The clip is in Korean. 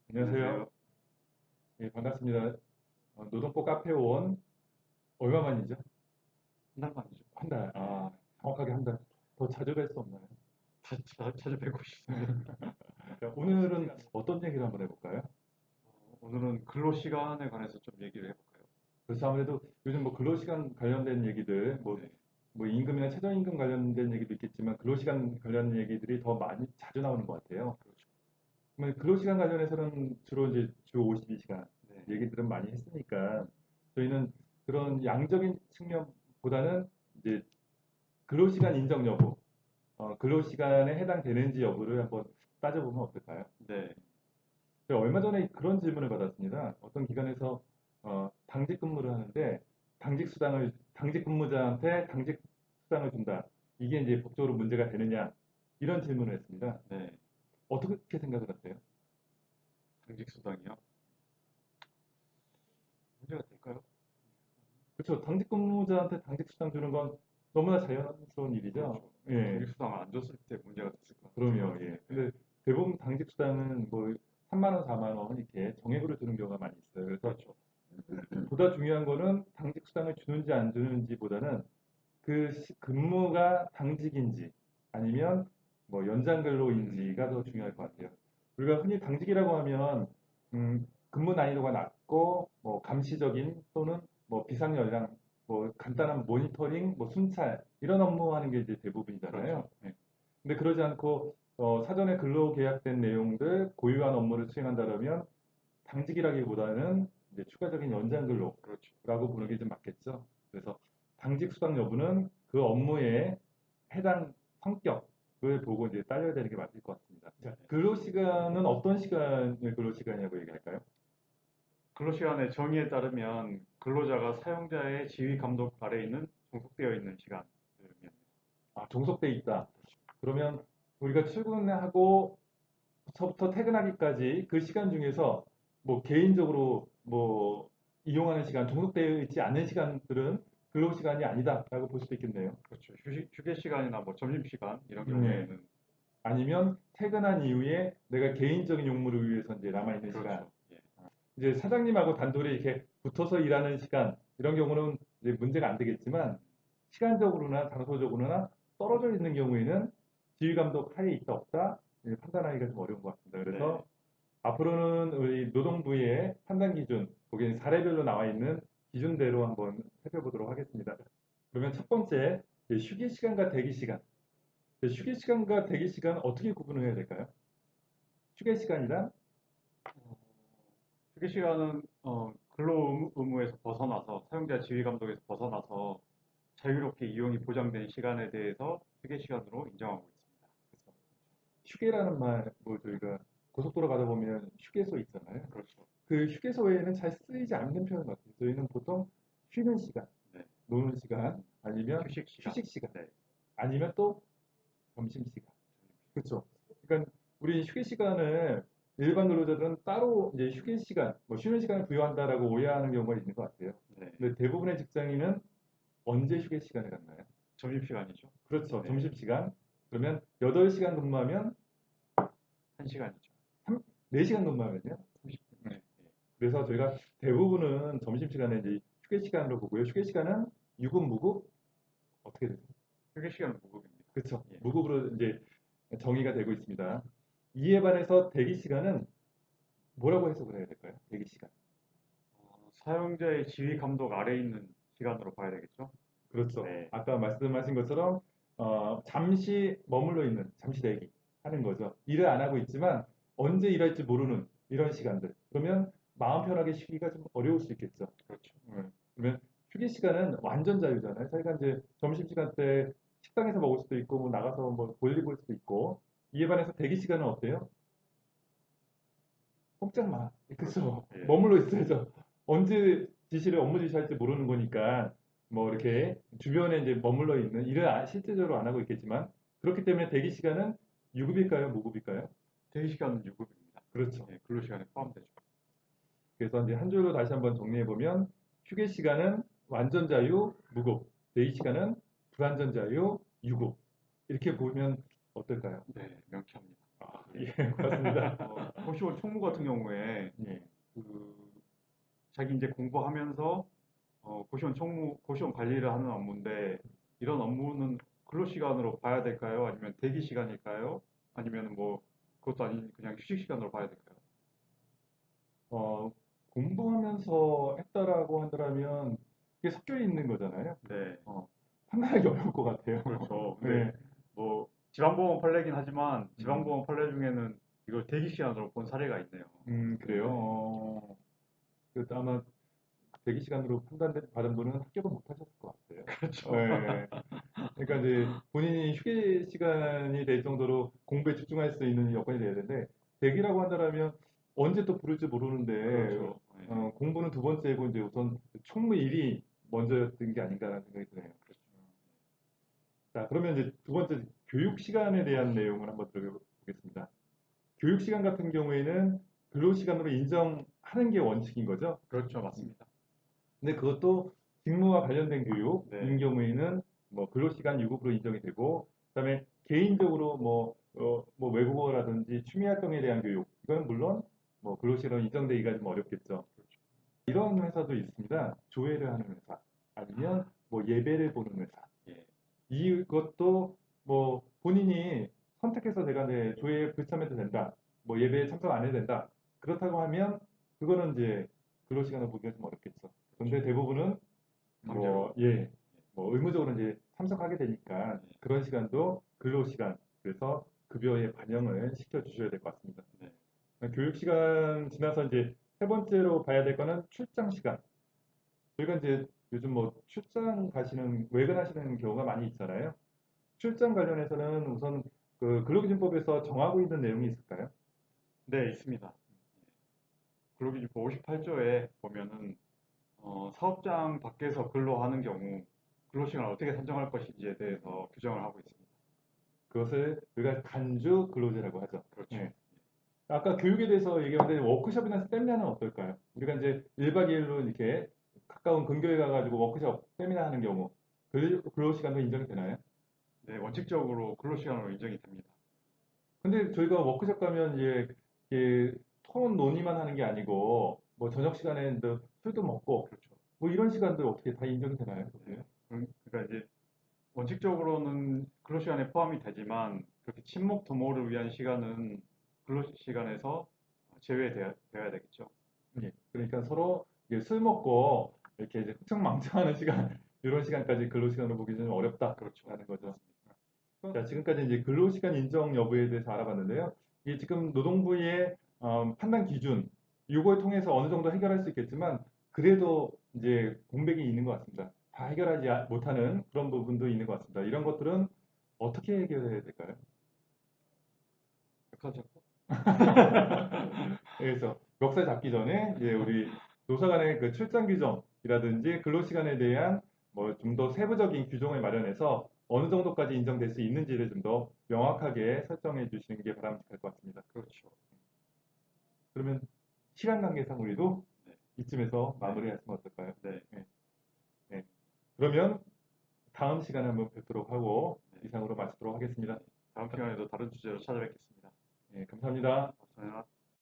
안녕하세요. 예, 반갑습니다. 노동포 카페 온 얼마 만이죠? 한 달 만이죠. 한 달. 네. 정확하게 한 달. 더 자주 뵐 수 없나요? 찾아뵙고 싶습니다. 자, 오늘은 어떤 얘기를 한번 해볼까요? 오늘은 근로 시간에 관해서 좀 얘기를 해볼까요? 그래서 아무래도 요즘 뭐 근로시간 관련된 얘기들, 네. 뭐 임금이나 최저임금 관련된 얘기도 있겠지만 근로시간 관련 얘기들이 더 많이 자주 나오는 것 같아요. 그렇죠. 그러면 근로시간 관련해서는 주로 이제 주 52시간 네. 얘기들은 많이 했으니까 저희는 그런 양적인 측면보다는 이제 근로시간 인정 여부, 근로시간에 해당되는지 여부를 한번 따져보면 어떨까요? 네. 제가 얼마 전에 그런 질문을 받았습니다. 어떤 기관에서 당직 근무를 하는데 당직 근무자한테 당직 수당을 준다. 이게 이제 법적으로 문제가 되느냐? 이런 질문을 했습니다. 네. 어떻게 생각을 하세요? 당직 수당이요? 문제가 될까요? 그렇죠. 당직 근무자한테 당직 수당 주는 건 너무나 자연스러운 일이죠. 그렇죠. 예, 당직 수당 안 줬을 때 문제가 됐을 것 그럼요. 예. 같은데. 근데 대부분 당직 수당은 뭐 3만 원, 4만 원 이렇게 정액으로 주는 경우가 많이 있어요. 그래서 그렇죠. 보다 중요한 거는 당직 수당을 주는지 안 주는지보다는 그 근무가 당직인지 아니면 뭐 연장 근로인지가 더 중요할 것 같아요. 우리가 흔히 당직이라고 하면 근무 난이도가 낮고 뭐 감시적인 또는 뭐 비상연락 뭐 간단한 모니터링, 뭐 순찰 이런 업무 하는 게 이제 대부분이잖아요. 그렇죠. 예. 근데 그러지 않고 사전에 근로 계약된 내용들 고유한 업무를 수행한다면 당직이라기보다는 이제 추가적인 연장 그렇죠. 근로라고 보는 게 좀 맞겠죠. 그래서 당직 수당 여부는 그 업무에 해당 성격을 보고 이제 따져야 되는 게 맞을 것 같습니다. 자, 네. 근로 시간은 어떤 시간을 근로 시간이라고 얘기할까요? 근로 시간의 정의에 따르면 근로자가 사용자의 지휘 감독 아래 있는 종속되어 있는 시간을 의미합니다. 종속돼 있다. 그러면 우리가 출근하고 서부터 퇴근하기까지 그 시간 중에서 뭐 개인적으로 뭐 이용하는 시간, 종속되어 있지 않은 시간들은 근로 시간이 아니다라고 볼 수도 있겠네요. 그렇죠. 휴게 시간이나 뭐 점심 시간 이런 네. 경우에는 아니면 퇴근한 이후에 내가 개인적인 용무를 위해서 이제 남아있는 시간. 그렇죠. 예. 이제 사장님하고 단둘이 이렇게 붙어서 일하는 시간, 이런 경우는 이제 문제가 안 되겠지만, 시간적으로나 장소적으로나 떨어져 있는 경우에는 지휘 감독 하에 있다 없다 이제 판단하기가 좀 어려운 것 같습니다. 네. 그래서 앞으로는 우리 노동부의 판단 기준, 거기에 사례별로 나와 있는 기준대로 한번 살펴보도록 하겠습니다. 그러면 첫 번째, 휴게 시간과 대기 시간. 휴게 시간과 대기 시간 어떻게 구분을 해야 될까요? 휴게 시간이란 어, 휴게 시간은 근로 의무에서 벗어나서 사용자 지휘 감독에서 벗어나서 자유롭게 이용이 보장된 시간에 대해서 휴게 시간으로 인정하고 있습니다. 그래서 휴게라는 말, 뭐 저희가 고속도로 가다 보면 휴게소 있잖아요. 그렇죠. 그 휴게소에는 잘 쓰이지 않는 표현 같아요. 저희는 보통 쉬는 시간, 네. 노는 시간, 아니면 휴식 시간. 휴식 시간, 네. 아니면 또 점심 시간. 그렇죠. 그러니까 우리 휴게 시간을 일반 근로자들은 따로 이제 휴게 시간, 뭐 쉬는 시간을 부여한다라고 오해하는 경우가 있는 것 같아요. 네. 근데 대부분의 직장인은 언제 휴게 시간을 갖나요? 점심 시간이죠. 그렇죠. 네. 점심시간. 그러면 8시간 근무하면 1시간이죠. 4시간 근무하면요. 30분. 네. 네. 그래서 저희가 대부분은 점심시간에 이제 휴게 시간으로 보고요. 휴게 시간은 유급, 무급 어떻게 되세요? 휴게 시간은 무급입니다. 그렇죠. 예. 무급으로 이제 정의가 되고 있습니다. 이에 반해서 대기 시간은 뭐라고 해석을 해야 될까요? 대기 시간. 사용자의 지휘 감독 아래 있는 시간으로 봐야 되겠죠. 그렇죠. 네. 아까 말씀하신 것처럼 잠시 머물러 있는, 잠시 대기 하는 거죠. 일을 안 하고 있지만 언제 일할지 모르는 이런 시간들. 그러면 마음 편하게 쉬기가 좀 어려울 수 있겠죠. 그렇죠. 그러면 휴게 시간은 완전 자유잖아요. 저희가 이제 점심시간 때 식당에서 먹을 수도 있고, 뭐 나가서 뭐 볼일 볼 수도 있고, 이에 반해서 대기 시간은 어때요? 꼼짝마. 그렇죠. 그쵸. 예. 머물러 있어야죠. 언제 업무 지시할지 모르는 거니까, 뭐 이렇게 주변에 이제 머물러 있는, 일을 실제적으로 안 하고 있겠지만, 그렇기 때문에 대기 시간은 유급일까요? 무급일까요? 대기 시간은 유급입니다. 그렇죠. 예, 근로 시간에 포함되죠. 그래서 이제 한 줄로 다시 한번 정리해보면, 휴게 시간은 완전 자유, 무급. 대기 시간은 불완전 자유, 유급. 이렇게 보면 어떨까요? 네, 명쾌합니다. 아, 예. 예. 맞습니다. 고시원 총무 같은 경우에 예. 그 자기 이제 공부하면서 고시원 관리를 하는 업무인데 이런 업무는 근로시간으로 봐야 될까요? 아니면 대기 시간일까요? 아니면 뭐 그것도 아닌 그냥 휴식 시간으로 봐야 될까요? 공부하면서 했다라고 한다면 이게 섞여 있는 거잖아요. 네, 판단하기 어려울 것 같아요. 그렇죠. 근데 네. 뭐 지방보험 판례긴 하지만 음, 지방보험 판례 중에는 이걸 대기 시간으로 본 사례가 있네요. 그래요. 아마 대기 시간으로 판단받은 분은 합격을 못 하셨을 것 같아요. 그렇죠. 네. 그러니까 이제 본인이 휴게 시간이 될 정도로 공부에 집중할 수 있는 여건이 돼야 되는데 대기라고 한다면 언제 또 부를지 모르는데 그렇죠. 네. 공부는 두 번째고 이제 우선 총무 일이 먼저였던 게 아닌가라는 생각이 드네요. 자, 그러면 이제 두 번째 교육 시간에 대한 내용을 한번 들어보겠습니다. 교육 시간 같은 경우에는 근로 시간으로 인정하는 게 원칙인 거죠. 그렇죠. 맞습니다. 근데 그것도 직무와 관련된 교육인 네. 경우에는 뭐 근로시간 유급으로 인정이 되고, 그다음에 개인적으로 뭐 외국어라든지 취미 활동에 대한 교육, 이건 물론 뭐 근로시간으로 인정되기가 좀 어렵겠죠. 이런 회사도 있습니다. 조회를 하는 회사, 아니면 뭐 예배를 보는 회사. 예. 이것도 뭐 본인이 선택해서 내가 내 조회에 불참해도 된다. 뭐 예배에 참석 안 해도 된다. 그렇다고 하면 그거는 이제 근로시간을 보기가 좀 어렵겠죠. 그런데 대부분은 강제로. 뭐 의무적으로 이제 참석하게 되니까 예. 그런 시간도 근로시간, 그래서 급여에 반영을 시켜 주셔야 될 것 같습니다. 네. 교육 시간 지나서 이제 세 번째로 봐야 될 거는 출장 시간. 저희가 이제 요즘 뭐 출장 가시는, 외근하시는 경우가 많이 있잖아요. 출장 관련해서는 우선 그 근로기준법에서 정하고 있는 내용이 있을까요? 네, 있습니다. 근로기준법 58조에 보면은 사업장 밖에서 근로하는 경우 근로시간을 어떻게 산정할 것인지에 대해서 규정을 하고 있습니다. 그것을 우리가 간주 근로제라고 하죠. 그렇죠. 네. 아까 교육에 대해서 얘기했는데 워크숍이나 세미나는 어떨까요? 우리가 이제 1박 2일로 이렇게 가까운 근교에 가가지고 워크숍, 세미나 하는 경우 근로시간도 인정이 되나요? 네, 원칙적으로 근로시간으로 인정이 됩니다. 근데 저희가 워크숍 가면 이게 토론 논의만 하는 게 아니고 뭐 저녁 시간에 또 술도 먹고 그렇죠. 뭐 이런 시간들 어떻게 다 인정이 되나요? 네. 그러니까 이제 원칙적으로는 근로시간에 포함이 되지만 그렇게 친목 도모를 위한 시간은 근로시간에서 제외되어야 되겠죠. 예. 그러니까 서로 이게 술 먹고 이렇게 이제 흥청망청하는 시간 이런 시간까지 근로시간으로 보기 좀 그렇죠. 어렵다라는 거죠. 자, 지금까지 이제 근로시간 인정 여부에 대해서 알아봤는데요. 이게 지금 노동부의 판단 기준, 이걸 통해서 어느 정도 해결할 수 있겠지만, 그래도 이제 공백이 있는 것 같습니다. 다 해결하지 못하는 그런 부분도 있는 것 같습니다. 이런 것들은 어떻게 해결해야 될까요? 역사 잡고. 그래서 멱살 잡기 전에 이제 우리 노사 간의 그 출장 규정이라든지 근로시간에 대한 뭐 좀 더 세부적인 규정을 마련해서 어느 정도까지 인정될 수 있는지를 좀 더 명확하게 설정해 주시는 게 바람직할 것 같습니다. 그렇죠. 그러면 시간 관계상 우리도 네. 이쯤에서 네. 마무리하시면 어떨까요? 네. 네. 네. 그러면 다음 시간에 한번 뵙도록 하고 네. 이상으로 마치도록 하겠습니다. 다음 시간에도 다른 주제로 찾아뵙겠습니다. 네, 감사합니다. 감사합니다.